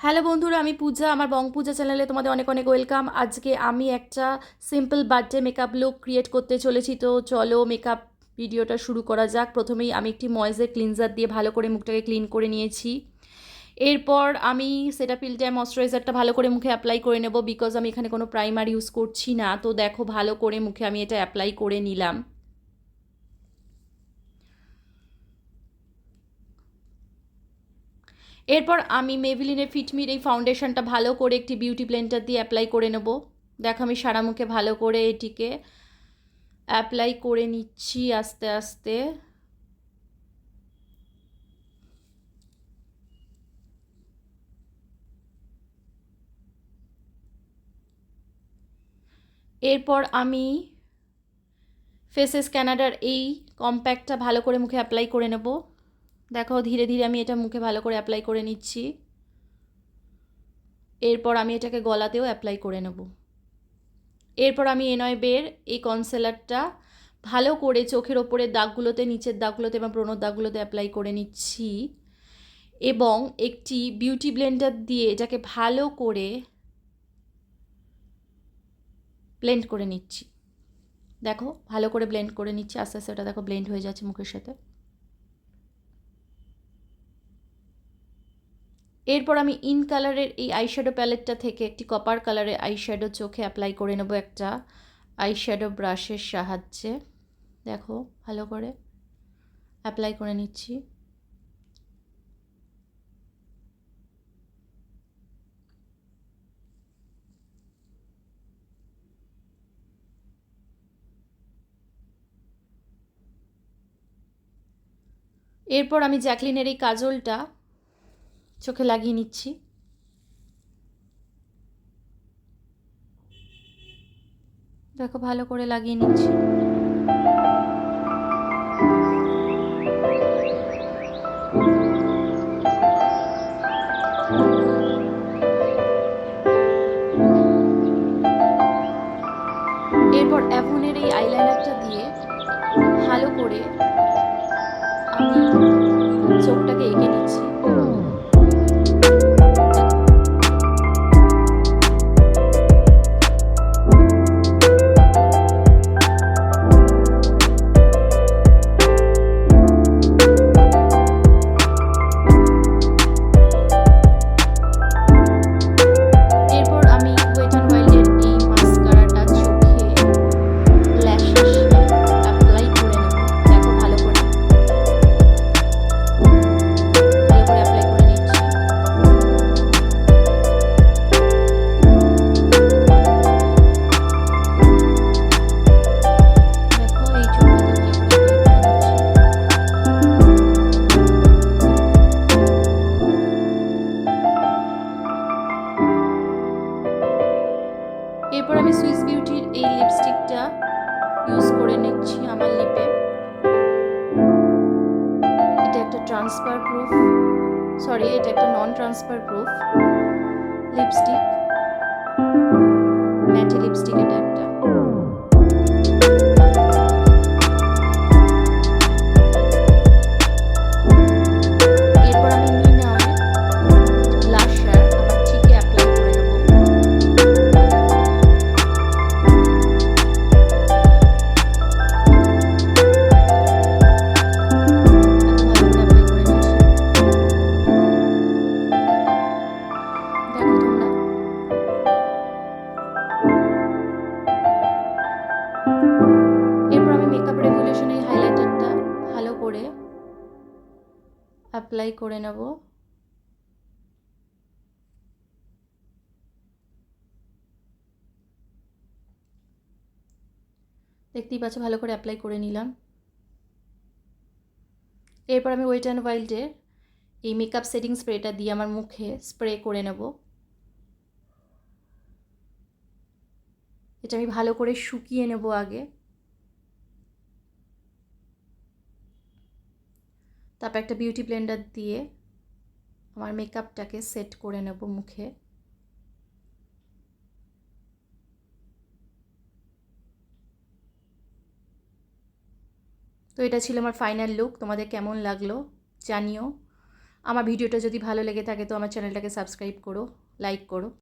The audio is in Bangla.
হ্যালো বন্ধুরা, আমি পূজা। আমার বং পূজা চ্যানেলে তোমাদের অনেক অনেক ওয়েলকাম। আজকে আমি একটা simple birthday makeup look create করতে চলেছি। তো চলো মেকআপ ভিডিওটা শুরু করা যাক। প্রথমেই আমি একটি ময়েশ্চার ক্লিনজার দিয়ে ভালো করে মুখটাকে ক্লিন করে নিয়েছি। এরপর আমি সেটাফিল ডে ময়শ্চারাইজারটা ভালো করে মুখে অ্যাপ্লাই করে নেব, বিকজ আমি এখানে কোনো প্রাইমার ইউজ করছি না। তো দেখো ভালো করে মুখে আমি এটা অ্যাপ্লাই করে নিলাম। এরপর আমি মেভিলিনের ফিটমির এই ফাউন্ডেশনটা ভালো করে একটি বিউটি ব্লেন্ডার দিয়ে অ্যাপ্লাই করে নেব। দেখো আমি সারা মুখে ভালো করে এটিকে অ্যাপ্লাই করে নিচ্ছি আস্তে আস্তে। এরপর আমি ফেসেস ক্যানাডার এই কম্প্যাক্টটা ভালো করে মুখে অ্যাপ্লাই করে নেব। দেখো ধীরে ধীরে আমি এটা মুখে ভালো করে অ্যাপ্লাই করে নিচ্ছি। এরপর আমি এটাকে গলাতেও অ্যাপ্লাই করে নেব। এরপর আমি এনয়েবের এই কনসিলারটা ভালো করে চোখের ওপরের দাগগুলোতে, নিচের দাগগুলোতে এবং ব্রণর দাগগুলোতে অ্যাপ্লাই করে নিচ্ছি এবং একটি বিউটি ব্লেন্ডার দিয়ে এটাকে ভালো করে ব্লেন্ড করে নিচ্ছি। দেখো ভালো করে ব্লেন্ড করে নিচ্ছি আস্তে আস্তে। ওটা দেখো ব্লেন্ড হয়ে যাচ্ছে মুখের সাথে। এরপর আমি ইন কালারের এই আইশ্যাডো প্যালেটটা থেকে একটি কপার কালারের আইশ্যাডো চোখে অ্যাপ্লাই করে নেব একটা আইশ্যাডো ব্রাশের সাহায্যে। দেখো ভালো করে অ্যাপ্লাই করে নিচ্ছি। এরপর আমি জ্যাকলিনের এই কাজলটা চোখে লাগিয়ে নিচ্ছি। দেখো ভালো করে লাগিয়ে নিচ্ছি। এরপর অ্যাভনের এই আইলাইনারটা দিয়ে ভালো করে আমি চোখটাকে এঁকে নিচ্ছি। এরপর আমি সুইস বিউটির এই লিপস্টিকটা ইউজ করে নিচ্ছি আমার লিপে। এটা একটা ট্রান্সফার প্রুফ, সরি এটা একটা নন ট্রান্সফার প্রুফ লিপস্টিক, ম্যাটে লিপস্টিক এটা একটা। অ্যাপ্লাই করে নেব। দেখতেই পাচ্ছ ভালো করে অ্যাপ্লাই করে নিলাম। এরপর আমি ওয়েট অ্যান্ড ওয়াইল্ডের এই মেকআপ সেটিং স্প্রেটা দিয়ে আমার মুখে স্প্রে করে নেব। এটা আমি ভালো করে শুকিয়ে নেব আগে, তারপর একটা বিউটি ব্লেন্ডার দিয়ে আমার মেকআপটাকে সেট করে নেব মুখে। তো এটা ছিল আমার ফাইনাল লুক। তোমাদের কেমন লাগলো জানিও। আমার ভিডিওটা যদি ভালো লেগে থাকে তো আমার চ্যানেলটাকে সাবস্ক্রাইব করো, লাইক করো।